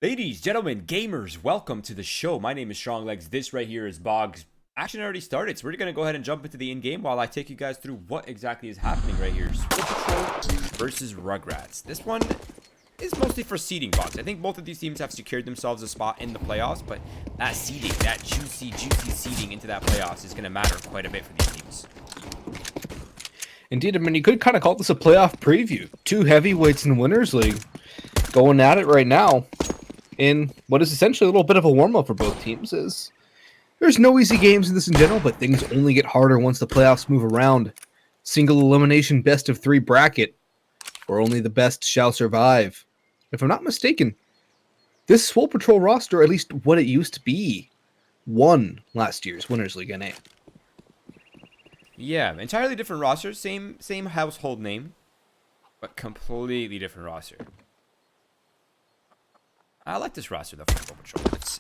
Ladies, gentlemen, gamers, welcome to the show. My name is Stronglegs. This right here is Boggs. Action already started, so we're going to go ahead and jump into the in-game while I take you guys through what exactly is happening right here. Swole Patrol versus Rugratz. This one is mostly for seeding, Boggs. I think both of these teams have secured themselves a spot in the playoffs, but that seeding, that juicy seeding into that playoffs is going to matter quite a bit for these teams. Indeed, I mean, you could kind of call this a playoff preview. Two heavyweights in the Winners League going at it right now in what is essentially a little bit of a warm-up for both teams. There's no easy games in this in general, but things only get harder once the playoffs move around. Single elimination best-of-3 bracket, where only the best shall survive. If I'm not mistaken, this Swole Patrol roster, at least what it used to be, won last year's Winners League NA. Yeah, entirely different roster, same household name, but completely different roster. I like this roster though for Swole Patrol. It's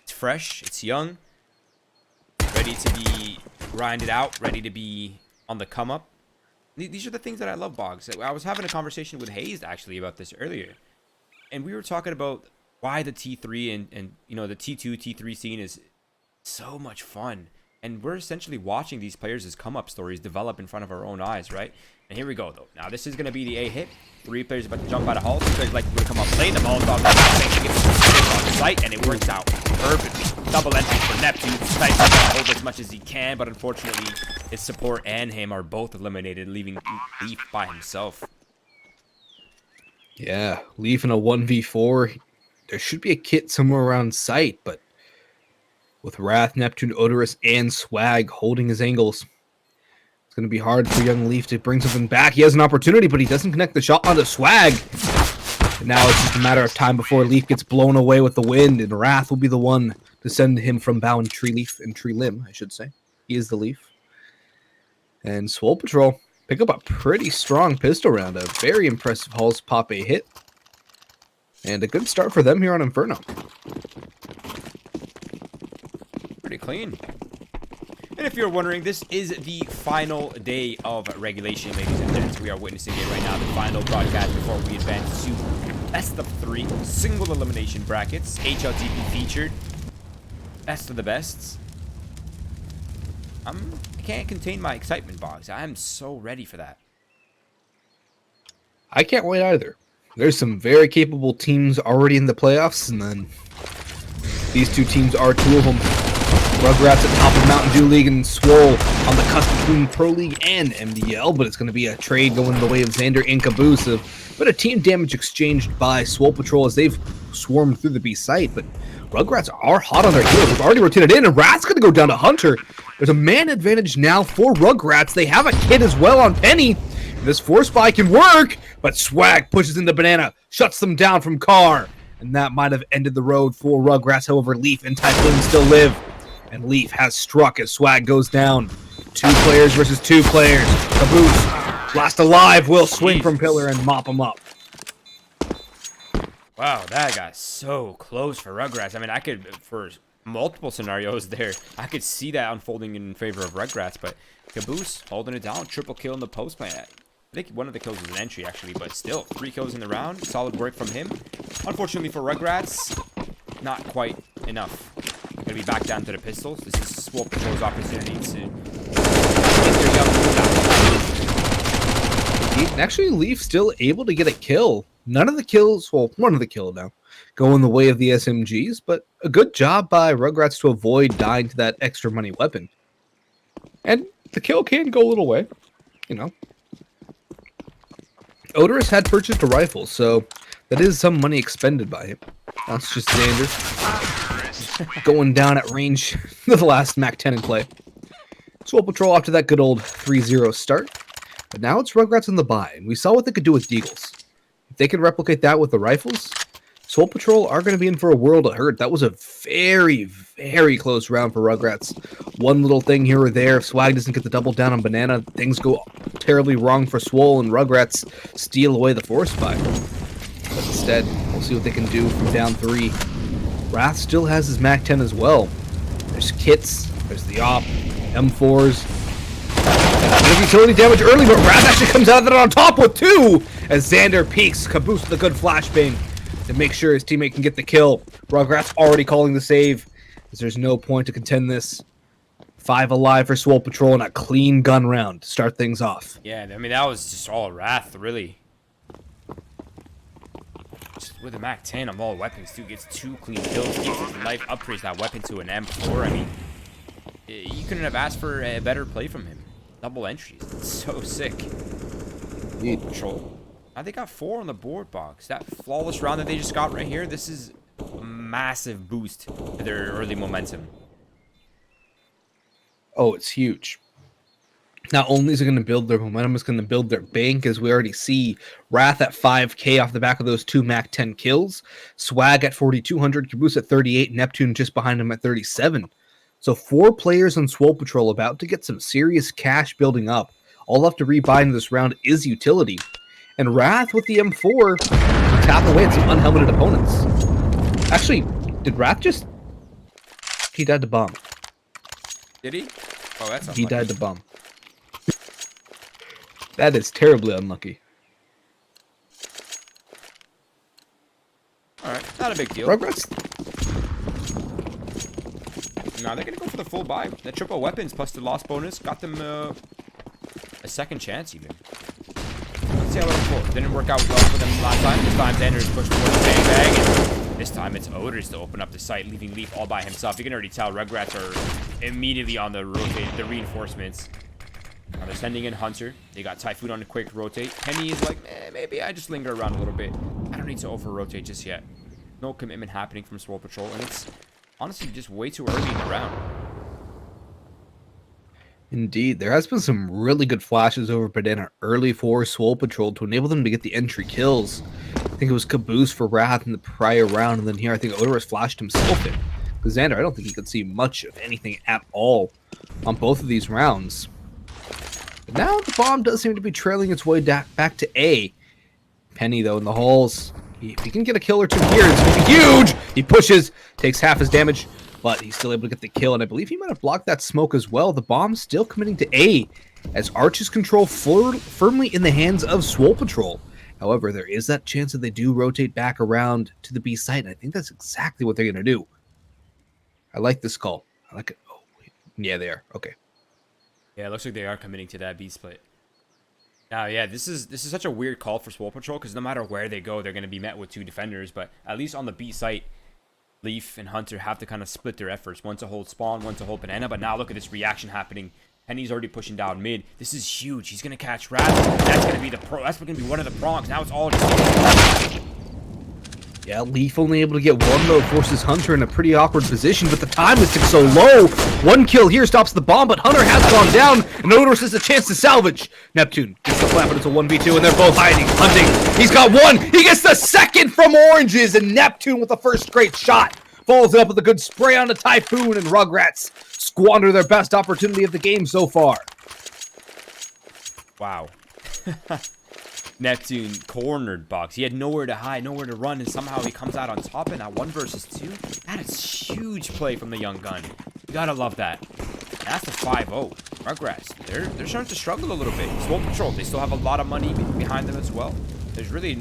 fresh, it's young, ready to be grinded out, ready to be on the come up. These are the things that I love, Boggs. I was having a conversation with Hayes actually about this earlier, and we were talking about why the T3 and you know the T2, T3 scene is so much fun. And we're essentially watching these players as come-up stories develop in front of our own eyes, right? And here we go, though. Now, this is going to be the A hit. 3 players about to jump out of hall. 2 players like to come up lane. The ball is off the sight, and it works out perfectly. Double entry for Neptune. Tries to hold as much as he can, but unfortunately, his support and him are both eliminated, leaving Leaf by himself. Yeah, Leaf in a 1v4. There should be a kit somewhere around sight, but with Wrath, Neptune, Odorous, and Swag holding his angles, it's going to be hard for young Leaf to bring something back. He has an opportunity, but he doesn't connect the shot onto Swag. And now it's just a matter of time before Leaf gets blown away with the wind, and Wrath will be the one to send him from bow and tree leaf and tree limb, I should say. He is the Leaf. And Swole Patrol pick up a pretty strong pistol round. A very impressive Halls pop a hit. And a good start for them here on Inferno. Pretty clean. And if you're wondering, this is the final day of regulation, ladies and gents. We are witnessing it right now, the final broadcast before we advance to best of 3 single elimination brackets. HLTP featured. Best of the bests. I can't contain my excitement, Boggs. I'm so ready for that. I can't wait either. There's some very capable teams already in the playoffs, and then these two teams are 2 of them. Rugratz at top of Mountain Dew League and Swole on the cusp between Pro League and MDL, but it's going to be a trade going the way of Xander and Caboose. But a team damage exchanged by Swole Patrol as they've swarmed through the B site, but Rugratz are hot on their heels. They've already rotated in, and Rat's going to go down to Hunter. There's a man advantage now for Rugratz. They have a kid as well on Penny. This force buy can work, but Swag pushes into Banana, shuts them down from Carr, and that might have ended the road for Rugratz. However, Leaf and Typhoon still live. And Leaf has struck as Swag goes down. 2 players versus 2 players. Caboose, last alive, will swing from pillar and mop him up. Wow, that got so close for Rugratz. I mean, I could, for multiple scenarios there, I could see that unfolding in favor of Rugratz, but Caboose holding it down. Triple kill in the post play. I think one of the kills was an entry, actually, but still, 3 kills in the round. Solid work from him. Unfortunately for Rugratz, not quite enough. Gonna be back down to the pistols. This is Swole Patrol's opportunity to get their young And actually, Leaf still able to get a kill. None of the kills, well, one of the kill now, go in the way of the SMGs, but a good job by Rugratz to avoid dying to that extra money weapon. And the kill can go a little way, you know. Odorous had purchased a rifle, so that is some money expended by him. That's just Xander going down at range the last MAC-10 in play. Swole Patrol after that good old 3-0 start. But now it's Rugratz in the buy, and we saw what they could do with Deagles. If they can replicate that with the rifles, Swole Patrol are going to be in for a world of hurt. That was a very, very close round for Rugratz. One little thing here or there. If Swag doesn't get the double down on Banana, things go terribly wrong for Swole, and Rugratz steal away the force buy. But instead, we'll see what they can do from down 3. Wrath still has his MAC-10 as well. There's kits, there's the op, M4s. There's utility damage early, but Wrath actually comes out of it on top with 2 as Xander peeks. Caboose with a good flashbang. to make sure his teammate can get the kill. Rugratz already calling the save, as there's no point to contend this. 5 alive for Swole Patrol and a clean gun round to start things off. Yeah, I mean, that was just all Wrath, really. Just with the MAC-10 of all weapons, too, gets 2 clean kills, keeps his life, upgrades that weapon to an M4. I mean, you couldn't have asked for a better play from him. Double entries. It's so sick. Indeed. Patrol. Now they got 4 on the board, Boggs. That flawless round that they just got right here, this is a massive boost to their early momentum. Oh, it's huge. Not only is it going to build their momentum, it's going to build their bank, as we already see Wrath at 5K off the back of those 2 MAC-10 kills. Swag at 4,200, Caboose at 38, Neptune just behind him at 37. So 4 players on Swole Patrol about to get some serious cash building up. All left to rebuy in this round is utility. And Wrath with the M4 tap away at some unhelmeted opponents. Actually, did Wrath just... He died to bomb. Did he? Oh, that's unlucky. He died to bomb. That is terribly unlucky. Alright, not a big deal. Rugratz. Now they're gonna go for the full buy. The triple weapons plus the loss bonus got them a second chance even. Let's see how it goes. Didn't work out well for them last time. This time Xander's pushed towards the bang bang, and this time it's Odors to open up the site, leaving Leaf all by himself. You can already tell Rugratz are immediately on the rotate, the reinforcements. Now they're sending in Hunter. They got Typhoon on a quick rotate. Penny is like, maybe I just linger around a little bit. I don't need to over-rotate just yet. No commitment happening from Swole Patrol, and it's honestly just way too early in the round. Indeed, there has been some really good flashes over Banana early for Swole Patrol to enable them to get the entry kills. I think it was Caboose for Wrath in the prior round, and then here I think Odorous flashed himself in. Because Xander, I don't think he could see much of anything at all on both of these rounds. But now the bomb does seem to be trailing its way back to A. Penny, though, in the halls. If he can get a kill or 2 here, it's going to be huge! He pushes, takes half his damage, but he's still able to get the kill, and I believe he might have blocked that smoke as well. The bomb's still committing to A, as Arch's control firmly in the hands of Swole Patrol. However, there is that chance that they do rotate back around to the B site, and I think that's exactly what they're going to do. I like this call. I like it. Oh, yeah, they are. Okay. Yeah, it looks like they are committing to that B split. Now, yeah, this is such a weird call for Swole Patrol, because no matter where they go, they're going to be met with 2 defenders, but at least on the B site, Leaf and Hunter have to kind of split their efforts. One to hold Spawn, one to hold Banana, but now look at this reaction happening. Penny's already pushing down mid. This is huge. He's going to catch Raz. That's going to be that's going to be one of the prongs. Now it's all just... Yeah, Leaf only able to get 1, though, forces Hunter in a pretty awkward position, but the time is so low. 1 kill here stops the bomb, but Hunter has gone down, and Odorous has a chance to salvage. Neptune gets the flap, but it's a 1v2, and they're both hiding, hunting. He's got 1. He gets the second from Oranges, and Neptune with the first great shot. Follows it up with a good spray on the Typhoon, and Rugratz squander their best opportunity of the game so far. Wow. Neptune cornered Boggs. He had nowhere to hide, nowhere to run, and somehow he comes out on top in that 1 versus 2. That is huge play from the young gun. You gotta love that. That's the 5-0. Rugratz, they're starting to struggle a little bit. Swole Patrol, they still have a lot of money behind them as well. There's really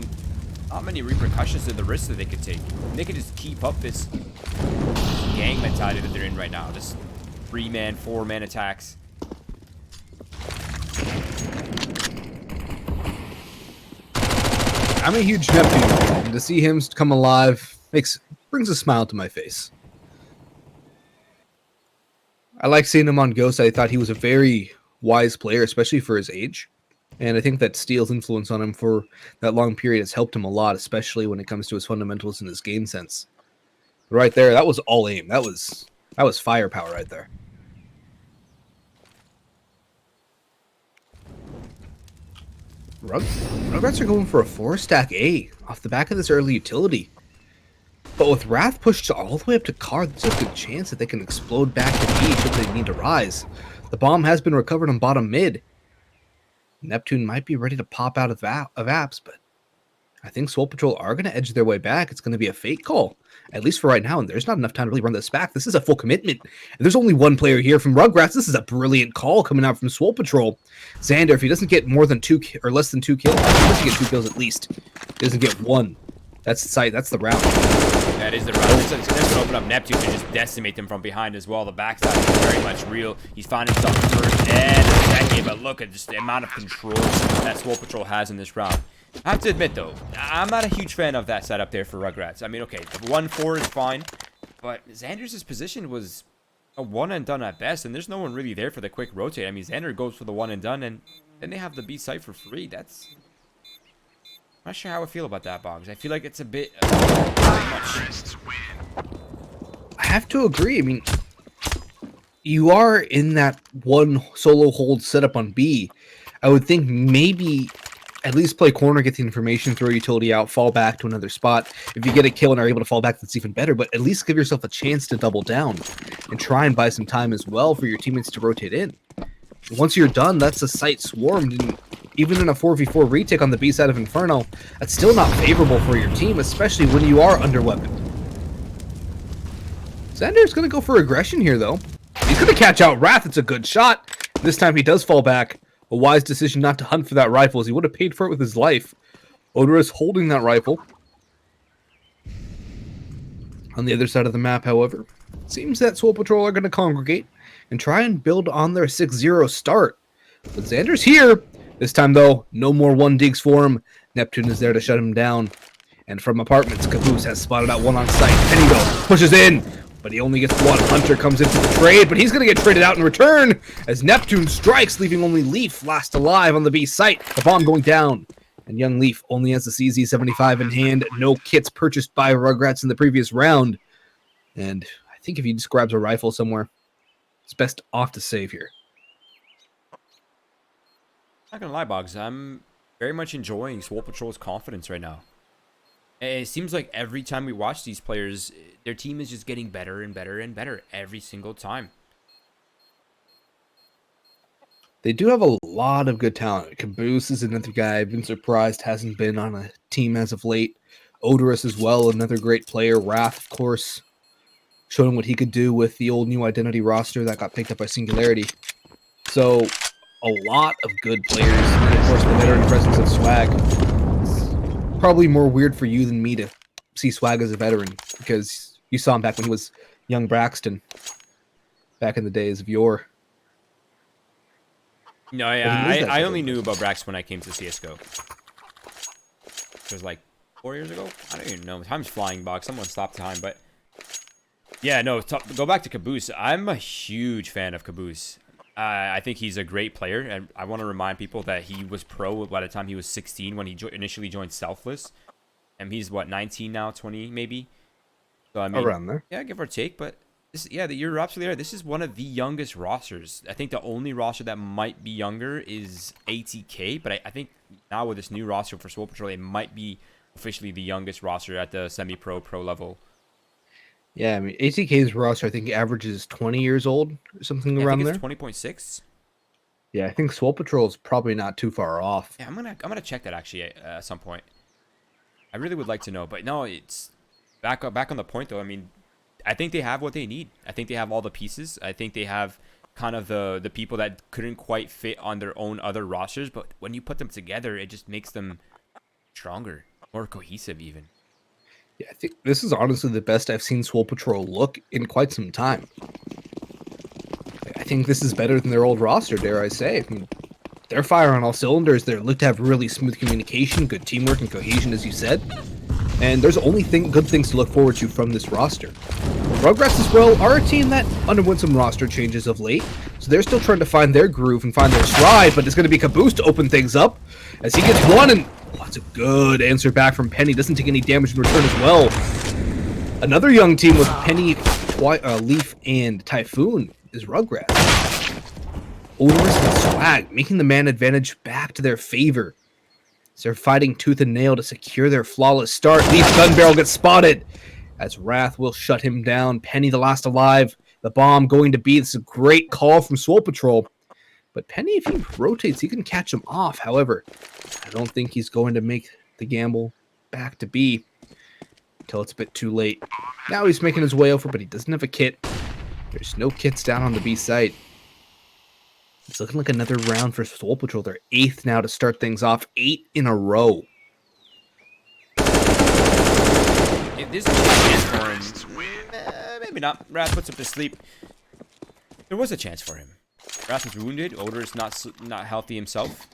not many repercussions to the risks that they could take. They could just keep up this gang mentality that they're in right now. This 3-man, 4-man attacks. I'm a huge Neptune fan, and to see him come alive brings a smile to my face. I like seeing him on Ghost. I thought he was a very wise player, especially for his age. And I think that Steel's influence on him for that long period has helped him a lot, especially when it comes to his fundamentals and his game sense. But right there, that was all aim. That was firepower right there. Rugratz are going for a 4-stack A off the back of this early utility. But with Wrath pushed all the way up to Car, there's a good chance that they can explode back to B should they need to rise. The bomb has been recovered on bottom mid. Neptune might be ready to pop out of apps, but I think Swole Patrol are going to edge their way back. It's going to be a fake call, at least for right now, and there's not enough time to really run this back. This is a full commitment. And there's only 1 player here from Rugratz. This is a brilliant call coming out from Swole Patrol. Xander, if he doesn't get more than 2 or less than 2 kills, he doesn't get 2 kills at least. He doesn't get 1. That's the site. That's the round. That is the round. It's going to open up Neptune to just decimate them from behind as well. The backside is very much real. He's finding himself first and second, but look at just the amount of control that Swole Patrol has in this round. I have to admit, though, I'm not a huge fan of that setup there for Rugratz. I mean, okay, 1-4 is fine, but Xander's position was a one and done at best, and there's no one really there for the quick rotate. I mean, Xander goes for the one and done, and then they have the B site for free. That's... I'm not sure how I feel about that, Boggs. I feel like it's a bit much. I have to agree. I mean, you are in that one solo hold setup on B. I would think maybe at least play corner, get the information, throw utility out, fall back to another spot. If you get a kill and are able to fall back, that's even better. But at least give yourself a chance to double down and try and buy some time as well for your teammates to rotate in. Once you're done, that's a site swarmed. And even in a 4v4 retake on the B side of Inferno, that's still not favorable for your team, especially when you are underweaponed. Xander's going to go for aggression here, though. He's going to catch out Wrath. It's a good shot. This time he does fall back. A wise decision not to hunt for that rifle, as he would have paid for it with his life. Odorous holding that rifle. On the other side of the map, however, it seems that Swole Patrol are going to congregate and try and build on their 6-0 start. But Xander's here. This time, though, no more one digs for him. Neptune is there to shut him down. And from apartments, Caboose has spotted out one on site. Penny, though, pushes in. But he only gets one. Hunter comes into the trade, but he's going to get traded out in return as Neptune strikes, leaving only Leaf last alive on the B site. The bomb going down. And young Leaf only has the CZ-75 in hand. No kits purchased by Rugratz in the previous round. And I think if he just grabs a rifle somewhere, it's best off to save here. Not going to lie, Boggs. I'm very much enjoying Swole Patrol's confidence right now. It seems like every time we watch these players, their team is just getting better and better and better every single time. They do have a lot of good talent. Caboose is another guy I've been surprised hasn't been on a team as of late. Odorous as well, another great player. Wrath, of course, showing what he could do with the old New Identity roster that got picked up by Singularity. So, a lot of good players. And of course, the veteran presence of Swag. Probably more weird for you than me to see Swag as a veteran, because you saw him back when he was young Braxton, back in the days of yore. No, yeah, I only knew about Brax when I came to CSGO. It was like 4 years ago? I don't even know. Time's flying, Boggs. Someone stop time, but... Yeah, no, go back to Caboose. I'm a huge fan of Caboose. I think he's a great player, and I want to remind people that he was pro by the time he was 16 when he initially joined Selfless. And he's, what, 19 now, 20 maybe? So, I mean, around there. Yeah, give or take, but... Yeah, you're absolutely right. This is one of the youngest rosters. I think the only roster that might be younger is ATK, but I think now with this new roster for Swole Patrol, it might be officially the youngest roster at the semi-pro, pro level. Yeah, I mean, ATK's roster, I think, averages 20 years old or something around there. I think it's 20.6. Yeah, I think Swole Patrol is probably not too far off. Yeah, I'm gonna check that actually at some point. I really would like to know, but no, it's back on the point though. I mean, I think they have what they need. I think they have all the pieces. I think they have kind of the people that couldn't quite fit on their own other rosters, but when you put them together, it just makes them stronger, more cohesive even. Yeah, I think this is honestly the best I've seen Swole Patrol look in quite some time. I think this is better than their old roster, dare I say. I mean, they're firing on all cylinders. They look to have really smooth communication, good teamwork, and cohesion, as you said. And there's only good things to look forward to from this roster. Rugratz as well are a team that underwent some roster changes of late, so they're still trying to find their groove and find their stride, but it's going to be Caboose to open things up as he gets one, and that's a good answer back from Penny. Doesn't take any damage in return as well. Another young team with Penny, Leaf, and Typhoon is Rugratz. Odorous and Swag, making the man advantage back to their favor. So they're fighting tooth and nail to secure their flawless start. Leaf's gun barrel gets spotted as Wrath will shut him down. Penny the last alive. The bomb going to be. This is a great call from Swole Patrol. But Penny, if he rotates, he can catch him off. However, I don't think he's going to make the gamble back to B until it's a bit too late. Now he's making his way over, but he doesn't have a kit. There's no kits down on the B site. It's looking like another round for Swole Patrol. They're 8th now to start things off. 8 in a row. there's a chance for him. Maybe not. Wrath puts up to sleep. There was a chance for him. Wrath was wounded. Odor is not healthy himself.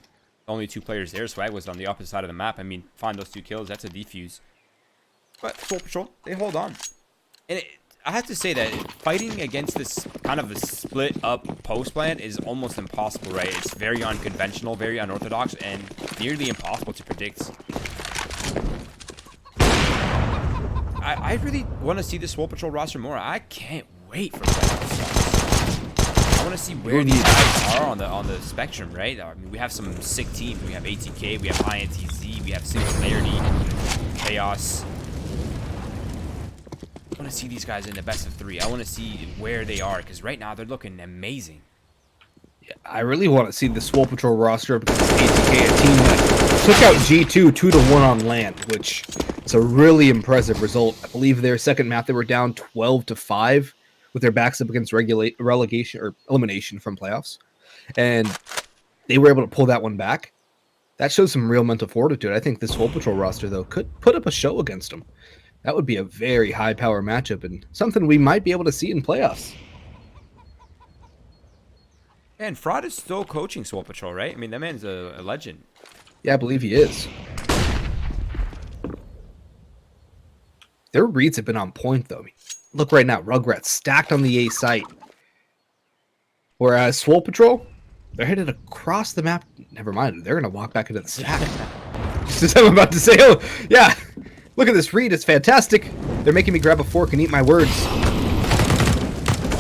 Only 2 players there. Swag was on the opposite side of the map. I mean, find those 2 kills. That's a defuse. But Swole Patrol, they hold on. And I have to say that fighting against this kind of a split up post plan is almost impossible, right? It's very unconventional, very unorthodox, and nearly impossible to predict. I really want to see the Swole Patrol roster more. I can't wait for playoffs. I want to see where these guys are on the spectrum, right? I mean, we have some sick teams. We have ATK, we have INTZ, we have Singularity, Chaos. I want to see these guys in the best of 3. I want to see where they are, because right now they're looking amazing. Yeah, I really want to see the Swole Patrol roster because ATK, a team that took out G2 2-1 on land, which is a really impressive result. I believe their second map they were down 12-5 with their backs up against relegation or elimination from playoffs, and they were able to pull that one back. That shows some real mental fortitude. I think the Swole Patrol roster though could put up a show against them. That would be a very high power matchup and something we might be able to see in playoffs. And Fraud is still coaching Swole Patrol, right? I mean, that man's a legend. Yeah, I believe he is. Their reads have been on point, though. I mean, look right now, Rugratz stacked on the A site. Whereas Swole Patrol, they're headed across the map. Never mind, they're going to walk back into the stack. Just as I'm about to say, oh, yeah. Look at this read, it's fantastic. They're making me grab a fork and eat my words.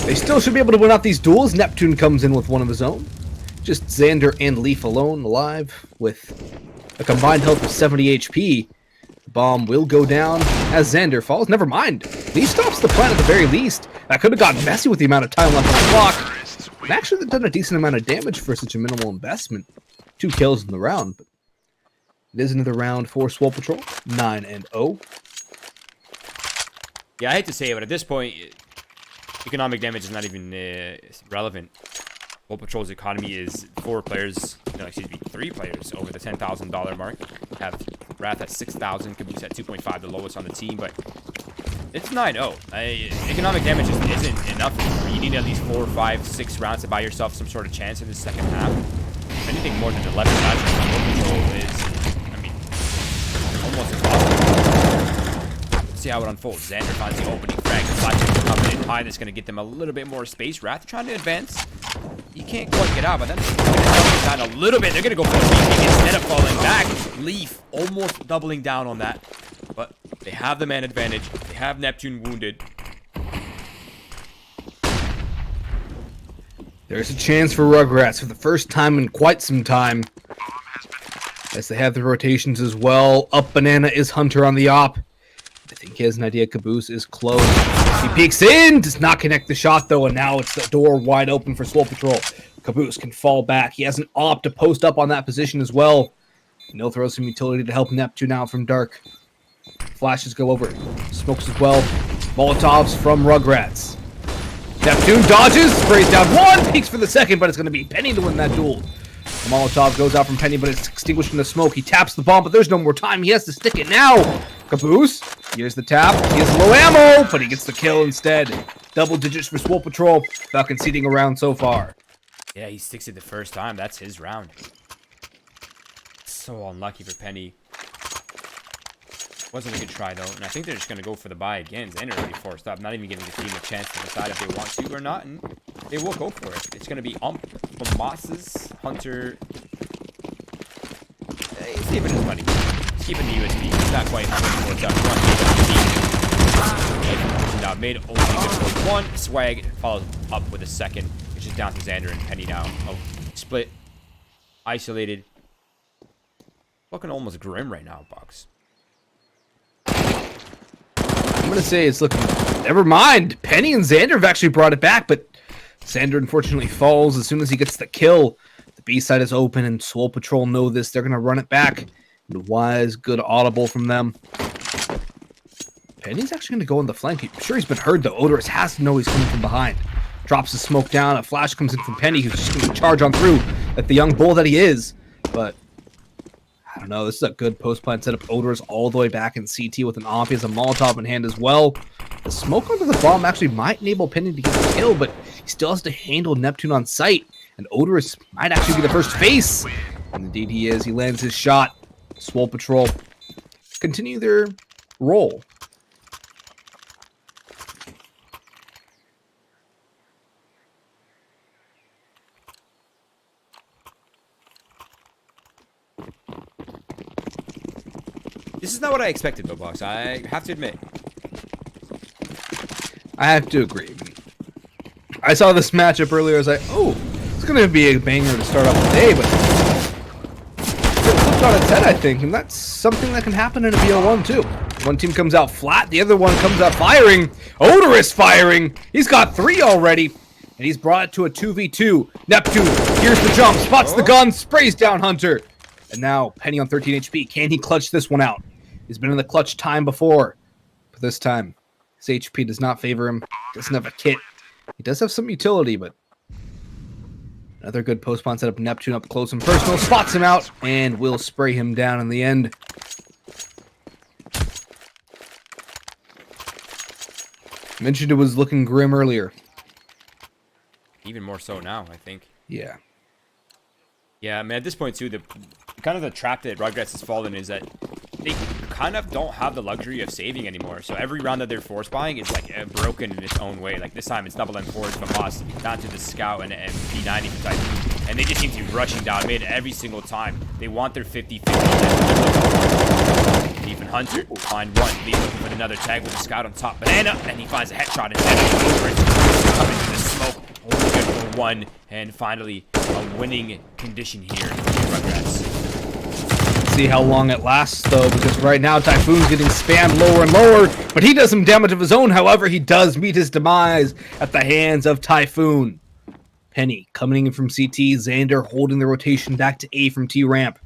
They still should be able to win out these duels. Neptune comes in with one of his own. Just Xander and Leaf alone alive with a combined health of 70 HP. The bomb will go down as Xander falls. Never mind. Leaf stops the plan at the very least. That could have gotten messy with the amount of time left on the clock. And actually, they've done a decent amount of damage for such a minimal investment. 2 kills in the round, but it is another round for Swole Patrol, 9-0. Yeah, I hate to say it, but at this point, economic damage is not even relevant. Swole Patrol's economy is 3 players over the $10,000 mark. Have Wrath at 6,000, Caboose at 2.5, the lowest on the team, but it's 9-0. Economic damage isn't enough. You need at least 4, 5, 6 rounds to buy yourself some sort of chance in the second half. Anything more than 11 matches on Swole Patrol is, almost impossible. See how it unfolds. Xander finds the opening frag. The flash is coming in high. That's going to get them a little bit more space. Wrath trying to advance. You can't quite get out, but then they're going to double down a little bit. They're going to go for a peek instead of falling back. Leaf almost doubling down on that. But they have the man advantage. They have Neptune wounded. There's a chance for Rugratz for the first time in quite some time. As they have the rotations as well. Up Banana is Hunter on the op. I think he has an idea. Caboose is close. He peeks in. Does not connect the shot, though. And now it's the door wide open for Swole Patrol. Caboose can fall back. He has an op to post up on that position as well. And he'll throw some utility to help Neptune out from dark. Flashes go over. Smokes as well. Molotovs from Rugratz. Neptune dodges. Sprays down 1. Peeks for the second, but it's going to be Penny to win that duel. The Molotov goes out from Penny, but it's extinguished in the smoke. He taps the bomb, but there's no more time. He has to stick it now. Caboose, here's the tap. He has low ammo, but he gets the kill instead. Double digits for Swole Patrol without conceding a round so far. Yeah, he sticks it the first time. That's his round. So unlucky for Penny. Wasn't a good try, though. And I think they're just going to go for the buy again. Xander already forced up. Not even giving the team a chance to decide if they want to or not. And they will go for it. It's going to be from Moss's, Hunter. He's saving his money. He's keeping the USB. He's not quite forced up. Now made only good for 1. Swag follows up with a second, which is down to Xander and Penny now. Oh, split. Isolated. Looking almost grim right now, Boggs. I'm going to say it's looking... Never mind. Penny and Xander have actually brought it back, but Xander unfortunately falls as soon as he gets the kill. The B side is open, and Swole Patrol know this. They're going to run it back. And wise, good audible from them. Penny's actually going to go on the flank. I'm sure he's been heard, though. Odorous has to know he's coming from behind. Drops the smoke down. A flash comes in from Penny, who's just going to charge on through like the young bull that he is. But I don't know. This is a good post-plant setup. Odorous all the way back in CT with an off. He has a Molotov in hand as well. The smoke onto the bomb actually might enable Penny to get the kill, but he still has to handle Neptune on sight. And Odorous might actually be the first face. And indeed he is. He lands his shot. Swole Patrol continue their roll. This is not what I expected, though, Boggs. I have to admit. I have to agree. I saw this matchup earlier. I was like, oh, it's going to be a banger to start off the day, but it's flipped on its head, I think, and that's something that can happen in a BO1 too. One team comes out flat, the other one comes out firing. Odorous firing. He's got 3 already, and he's brought it to a 2v2. Neptune, here's the jump, spots the gun, sprays down Hunter. And now Penny on 13 HP. Can he clutch this one out? He's been in the clutch time before, but this time his HP does not favor him. Doesn't have a kit. He does have some utility, but another good post-spawn setup. Neptune up close and personal, spots him out, and will spray him down in the end. Mentioned it was looking grim earlier. Even more so now, I think. Yeah. Yeah, I mean, at this point, too, the trap that Rugratz has fallen is that they kind of don't have the luxury of saving anymore. So every round that they're force buying is like broken in its own way. Like this time, it's double M4s from us down to the Scout and P90 from Typhoon. And they just seem to be rushing down mid every single time. They want their 50-50. Even Hunter will find one. He's looking for another tag with a Scout on top. Banana, and he finds a headshot instead of over it. Coming through the smoke. Only good for 1. And finally, a winning condition here for Rugratz. See how long it lasts, though, because right now Typhoon's getting spammed lower and lower, but he does some damage of his own. However, he does meet his demise at the hands of Typhoon. Penny coming in from CT, Xander holding the rotation back to A from T-Ramp.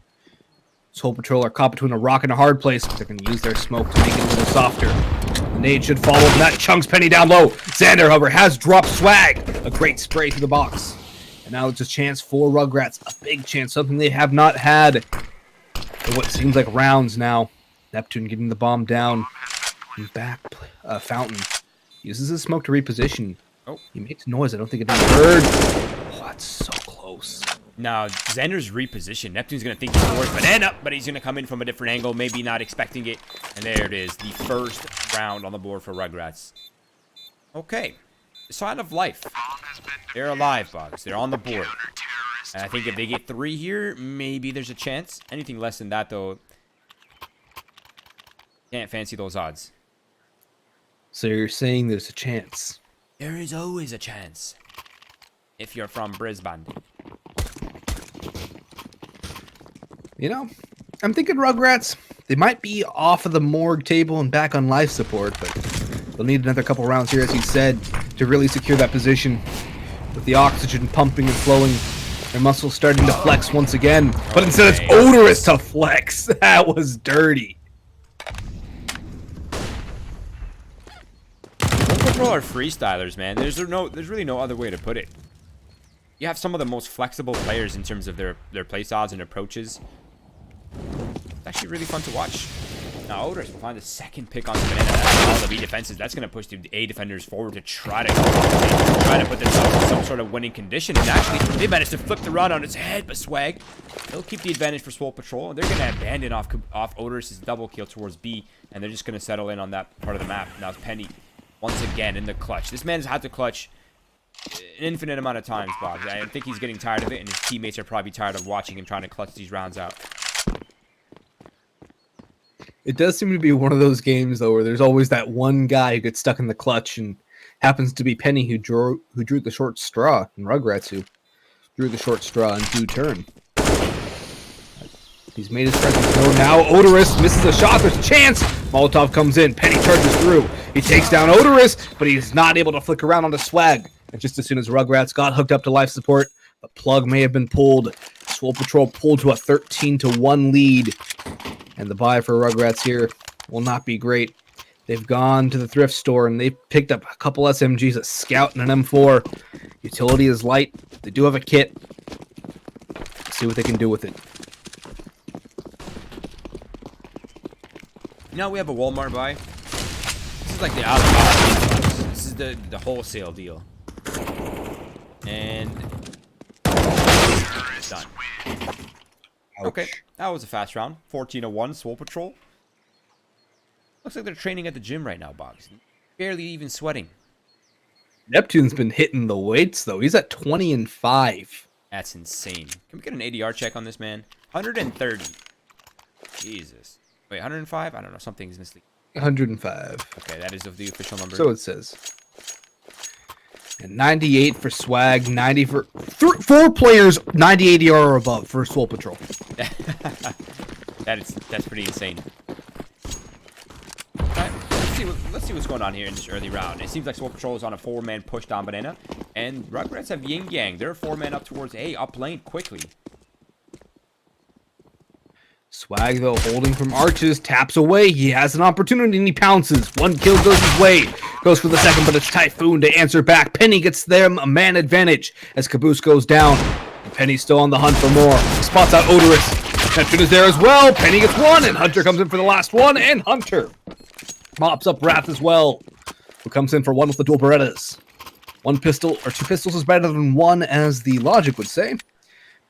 Swole Patrol are caught between a rock and a hard place, but they're going to use their smoke to make it a little softer. The nade should follow, and that chunks Penny down low. Xander, however, has dropped swag. A great spray through the box. And now it's a chance for Rugratz. A big chance, something they have not had for what seems like rounds now. Neptune getting the bomb down. He's back. Fountain uses his smoke to reposition. Oh. He makes noise. I don't think it is heard. Oh, that's so close. Now, Xander's reposition. Neptune's going to think he's forward banana, but he's going to come in from a different angle, maybe not expecting it. And there it is, the first round on the board for Rugratz. Okay. The sign of life. They're alive, Boggs. They're on the board. And I think if they get 3 here, maybe there's a chance. Anything less than that, though, can't fancy those odds. So you're saying there's a chance? There is always a chance. If you're from Brisbane. You know, I'm thinking Rugratz, they might be off of the morgue table and back on life support, but they'll need another couple rounds here, as you said, to really secure that position. With the oxygen pumping and flowing, their muscles starting to flex once again. But instead it's Odorous to flex. That was dirty. Patrol are freestylers, man. There's really no other way to put it. You have some of the most flexible players in terms of their playstyles and approaches. It's actually really fun to watch. Now Odorous will find the second pick on the banana. That's all the B defenses. That's going to push the A defenders forward to try to put themselves in some sort of winning condition. And actually, they managed to flip the run on its head, but Swag, they'll keep the advantage for Swole Patrol. And they're going to abandon off Odorous' double kill towards B. And they're just going to settle in on that part of the map. Now it's Penny once again in the clutch. This man's had to clutch an infinite amount of times, Boggs. I think he's getting tired of it, and his teammates are probably tired of watching him trying to clutch these rounds out. It does seem to be one of those games, though, where there's always that one guy who gets stuck in the clutch, and happens to be Penny who drew the short straw, and Rugratz who drew the short straw in due turn. He's made his presence known now. Odorous misses a shot. There's a chance. Molotov comes in. Penny charges through. He takes down Odorous, but he's not able to flick around onto Swag. And just as soon as Rugratz got hooked up to life support, the plug may have been pulled. Swole Patrol pulled to a 13-1 lead. And the buy for Rugratz here will not be great. They've gone to the thrift store and they've picked up a couple SMGs, a Scout and an M4. Utility is light. They do have a kit. Let's see what they can do with it. Now we have a Walmart buy. This is like the out of box. This is the wholesale deal. And done. Okay, that was a fast round. 14-1, Swole Patrol. Looks like they're training at the gym right now, Boggs. Barely even sweating. Neptune's been hitting the weights, though. He's at 20-5. That's insane. Can we get an ADR check on this man? 130. Jesus. Wait, 105? I don't know. Something's misleading. 105. Okay, that is the official number. So it says. And 98 for Swag, 90 for... 4 players, 90 ADR or above for Swole Patrol. That's pretty insane. Alright, let's see what's going on here in this early round. It seems like Swole Patrol is on a 4-man push down banana. And Rugratz have Yin Yang. They're 4-man up towards A, up lane quickly. Swag, though, holding from arches, taps away. He has an opportunity and he pounces. 1 kill goes his way. Goes for the second, but it's Typhoon to answer back. Penny gets them a man advantage as Caboose goes down. And Penny's still on the hunt for more. Spots out Odorous. Neptune is there as well. Penny gets 1, and Hunter comes in for the last one, and Hunter mops up Wrath as well, who comes in for 1 with the dual Berettas. 1 pistol, or 2 pistols is better than 1, as the logic would say.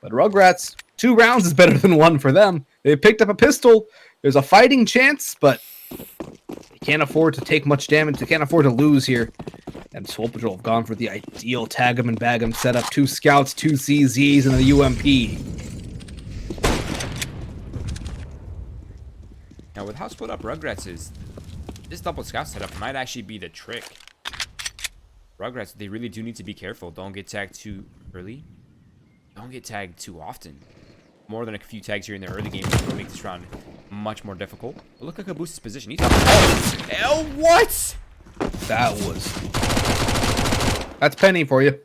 But Rugratz, 2 rounds is better than 1 for them. They picked up a pistol. There's a fighting chance, but they can't afford to take much damage. They can't afford to lose here. And Swole Patrol have gone for the ideal tag 'em and bag 'em setup. 2 scouts, 2 CZs, and a UMP. Now, with how split up Rugratz is, this double scout setup might actually be the trick. Rugratz, they really do need to be careful. Don't get tagged too early. Don't get tagged too often. More than a few tags here in the early game will make this round much more difficult. But look at Cabooses' position. He's oh, what? That's Penny for you.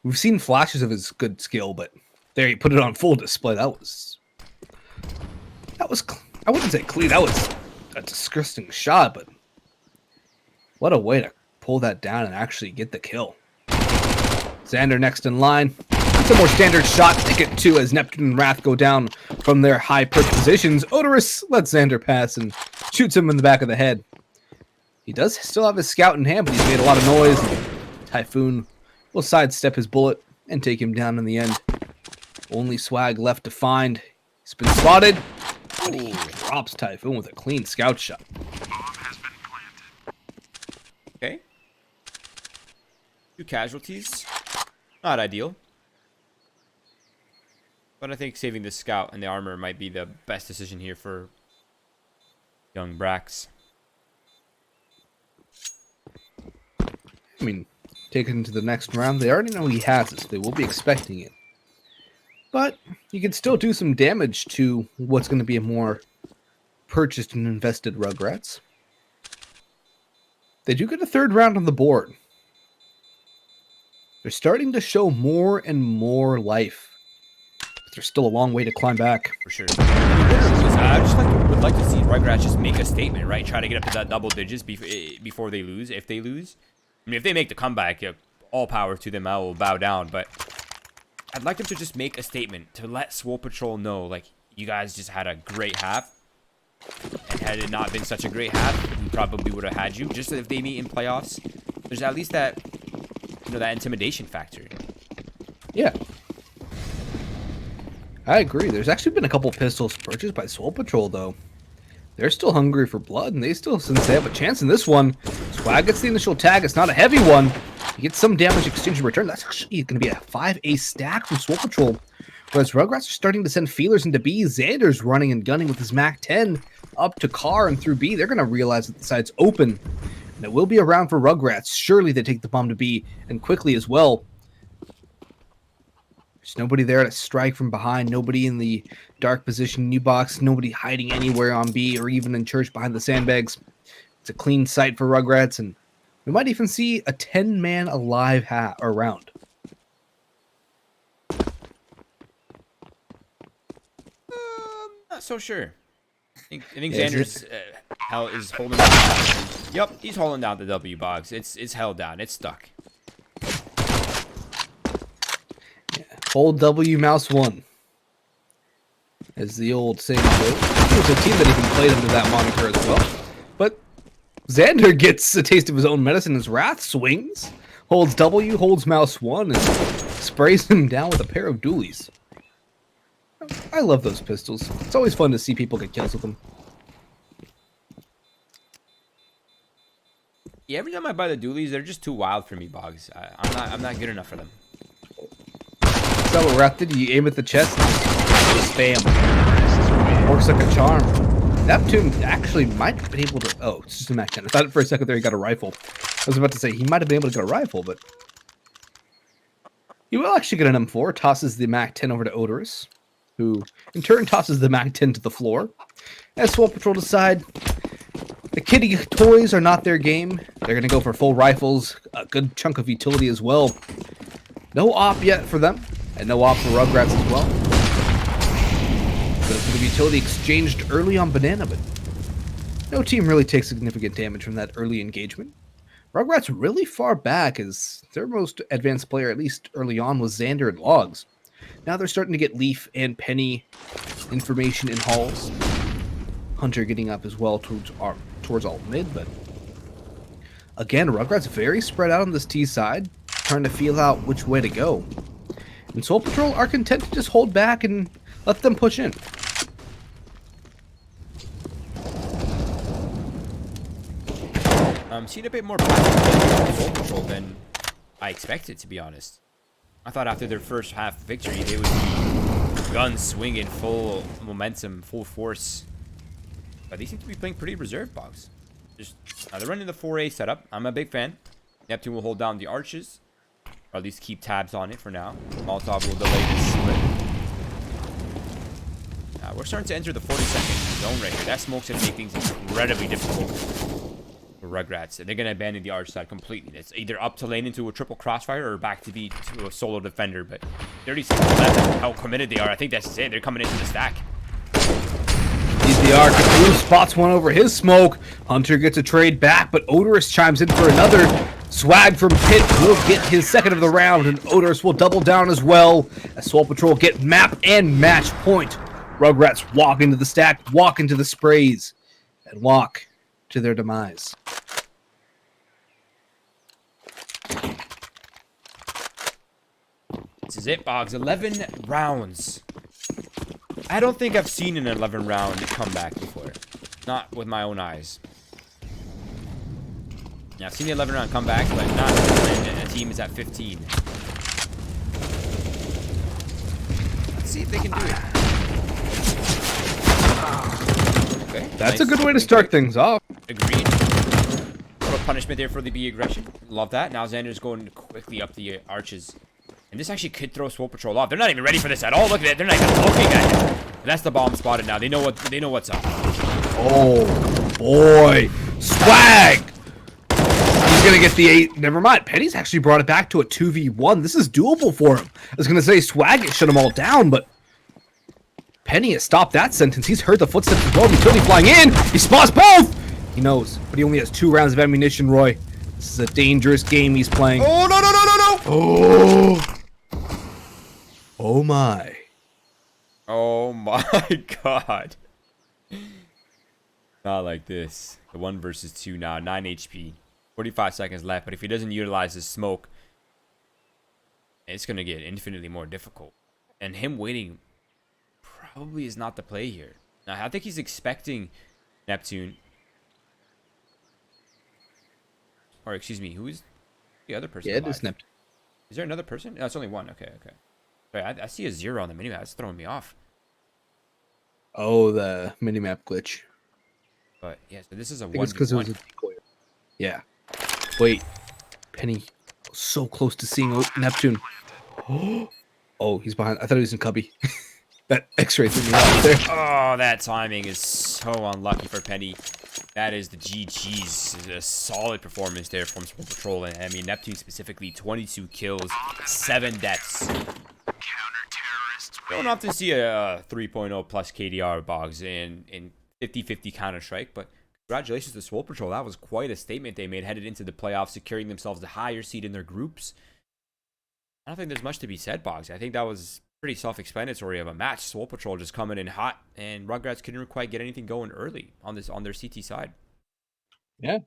We've seen flashes of his good skill, but there he put it on full display. That was I wouldn't say clean. That was a disgusting shot, but what a way to pull that down and actually get the kill. Xander next in line. It's a more standard shot ticket too, as Neptune and Wrath go down from their high perch positions. Odorous lets Xander pass and shoots him in the back of the head. He does still have his scout in hand, but he's made a lot of noise. Typhoon will sidestep his bullet and take him down in the end. Only Swag left to find. He's been spotted, but he drops Typhoon with a clean scout shot. Okay. 2 casualties. Not ideal. But I think saving the scout and the armor might be the best decision here for young Brax. I mean, take it into the next round. They already know he has it, so they will be expecting it. But you can still do some damage to what's going to be a more purchased and invested Rugratz. They do get a 3rd round on the board. They're starting to show more and more life. But there's still a long way to climb back. For sure. I just would like to see Rugratz just make a statement, right? Try to get up to that double digits before they lose, if they lose. I mean, if they make the comeback, all power to them. I will bow down. But I'd like them to just make a statement to let Swole Patrol know, like, you guys just had a great half. And had it not been such a great half, we probably would have had you. Just so if they meet in playoffs, there's at least that, that intimidation factor. Yeah. I agree. There's actually been a couple pistols purchased by Swole Patrol, though. They're still hungry for blood, and they still, since they have a chance in this one, Swag gets the initial tag. It's not a heavy one. He gets some damage exchange in return. That's actually going to be a 5 stack from Swole Patrol. Whereas Rugratz are starting to send feelers into B. Xander's running and gunning with his MAC-10 up to Car and through B. They're going to realize that the side's open. And it will be a round for Rugratz. Surely they take the bomb to B, and quickly as well. There's nobody there to strike from behind. Nobody in the dark position, new box. Nobody hiding anywhere on B or even in church behind the sandbags. It's a clean sight for Rugratz, and we might even see a 10-man alive round. Not so sure. I think Xander's is holding down. Yep, he's holding down the W, Boggs. It's held down. It's stuck. Hold W, mouse 1. as the old saying goes. It was a team that even played under that moniker as well. But Xander gets a taste of his own medicine as Wrath swings, holds W, holds mouse 1, and sprays him down with a pair of dualies. I love those pistols. It's always fun to see people get kills with them. Yeah, every time I buy the dualies, they're just too wild for me, Boggs. I'm not good enough for them. Is that what Wrath did? You aim at the chest, just spam. Works like a charm. Neptune actually might have been able to... Oh, it's just a Mac 10. I thought for a second there he got a rifle. I was about to say he might have been able to get a rifle, but... He will actually get an M4, tosses the Mac 10 over to Odorous, who in turn tosses the Mac 10 to the floor. As Swole Patrol decide the kitty toys are not their game. They're going to go for full rifles, a good chunk of utility as well. No op yet for them, and no op for Rugratz as well. So the utility exchanged early on Banana, but no team really takes significant damage from that early engagement. Rugratz really far back as their most advanced player, at least early on, was Xander and Logs. Now they're starting to get Leaf and Penny information in halls. Hunter getting up as well towards alt mid, but again, Rugratz very spread out on this T side, trying to feel out which way to go. And Swole Patrol are content to just hold back and let them push in. Seen a bit more passive Swole Patrol than I expected, to be honest. I thought after their first half victory, they would be guns swinging, full momentum, full force. But they seem to be playing pretty reserved, Boggs. They're running the 4A setup. I'm a big fan. Neptune will hold down the arches, or at least keep tabs on it for now. Molotov will delay this split. We're starting to enter the 40-second zone right here. That smoke's going to make things incredibly difficult for Rugratz. They're going to abandon the arch side completely. It's either up to lane into a triple crossfire or back to be to a solo defender. But 30 seconds left, and how committed they are. I think that's it. They're coming into the stack. DPR Cthulhu spots one over his smoke. Hunter gets a trade back, but Odorous chimes in for another. Swag from Pit will get his second of the round, and Odorous will double down as well as Swole Patrol get map and match point. Rugratz walk into the stack, walk into the sprays, and walk to their demise. This is it, Boggs. 11 rounds. I don't think I've seen an 11 round comeback before. Not with my own eyes. Yeah, I've seen the 11 round comeback, but not when a team is at 15. Let's see if they can do it. Okay, That's nice. a good way to start things off. Agreed. A little punishment there for the B aggression. Love that. Now Xander's going quickly up the arches. And this actually could throw Swole Patrol off. They're not even ready for this at all. Look at it. They're not even looking at it. And that's the bomb spotted now. They know what's up. Oh boy. Swag! He's gonna get the 8. Never mind. Penny's actually brought it back to a 2v1. This is doable for him. I was gonna say Swag shut them all down, but Penny has stopped that sentence. He's heard the footsteps as well. Utility flying in. He spots both. He knows, but he only has 2 rounds of ammunition, Roy. This is a dangerous game he's playing. Oh, no, no, no, no, no. Oh. Oh my. Oh my god. Not like this. The 1 versus 2 now. 9 HP. 45 seconds left, but if he doesn't utilize his smoke, it's going to get infinitely more difficult. And him waiting probably is not the play here. Now, I think he's expecting Neptune. Or, excuse me, who is the other person? Yeah, it is Neptune. Is there another person? No, it's only one. Okay, okay. Sorry, I see a 0 on the minimap. It's throwing me off. Oh, the minimap glitch. But, yeah, so this is a 1v1. It's because it was a decoy. Yeah. Wait. Penny. So close to seeing Neptune. Oh, he's behind. I thought he was in Cubby. That X-ray threw me off there. Oh, that timing is so unlucky for Penny. That is the GG's. A solid performance there from Swole Patrol. And I mean, Neptune specifically, 22 kills, 7 deaths. You don't often see a 3.0 plus KDR Boggs in 50-50 Counter-Strike, but congratulations to Swole Patrol. That was quite a statement they made headed into the playoffs, securing themselves a higher seed in their groups. I don't think there's much to be said, Boggs. I think that was pretty self-explanatory of a match. Swole Patrol just coming in hot, and Rugratz couldn't quite get anything going early on their CT side. Yeah.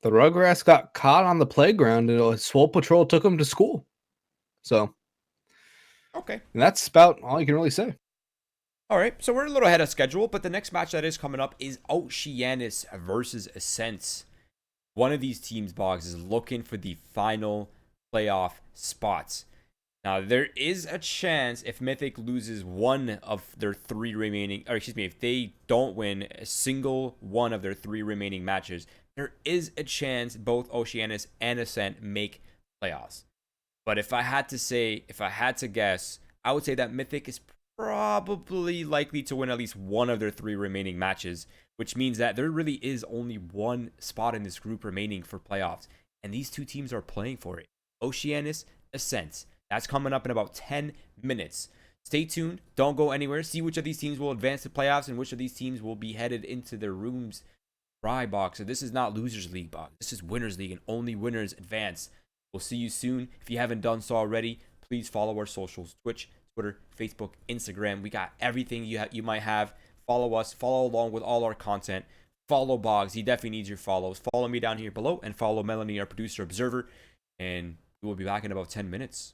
The Rugrats got caught on the playground and Swole Patrol took them to school. So, Okay. and that's about all you can really say. All right, so we're a little ahead of schedule, but the next match that is coming up is Oceanus versus Ascent. One of these teams, Boggs, is looking for the final playoff spots. Now, there is a chance if Mythic loses one of their three remaining, or excuse me, if they don't win a single one of their three remaining matches, there is a chance both Oceanus and Ascent make playoffs. But if I had to guess, I would say that Mythic is probably likely to win at least one of their three remaining matches, which means that there really is only one spot in this group remaining for playoffs, and these two teams are playing for it. Oceanus, Ascent. That's coming up in about 10 minutes. Stay tuned. Don't go anywhere. See which of these teams will advance to playoffs and which of these teams will be headed into their rooms. Cry, Boggs. So this is not Losers League, Boggs. This is Winners League, and only winners advance. We'll see you soon. If you haven't done so already, please follow our socials. Twitch, Twitter, Facebook, Instagram. We got everything you might have. Follow us. Follow along with all our content. Follow Boggs. He definitely needs your follows. Follow me down here below, and follow Melanie, our producer observer. And we will be back in about 10 minutes.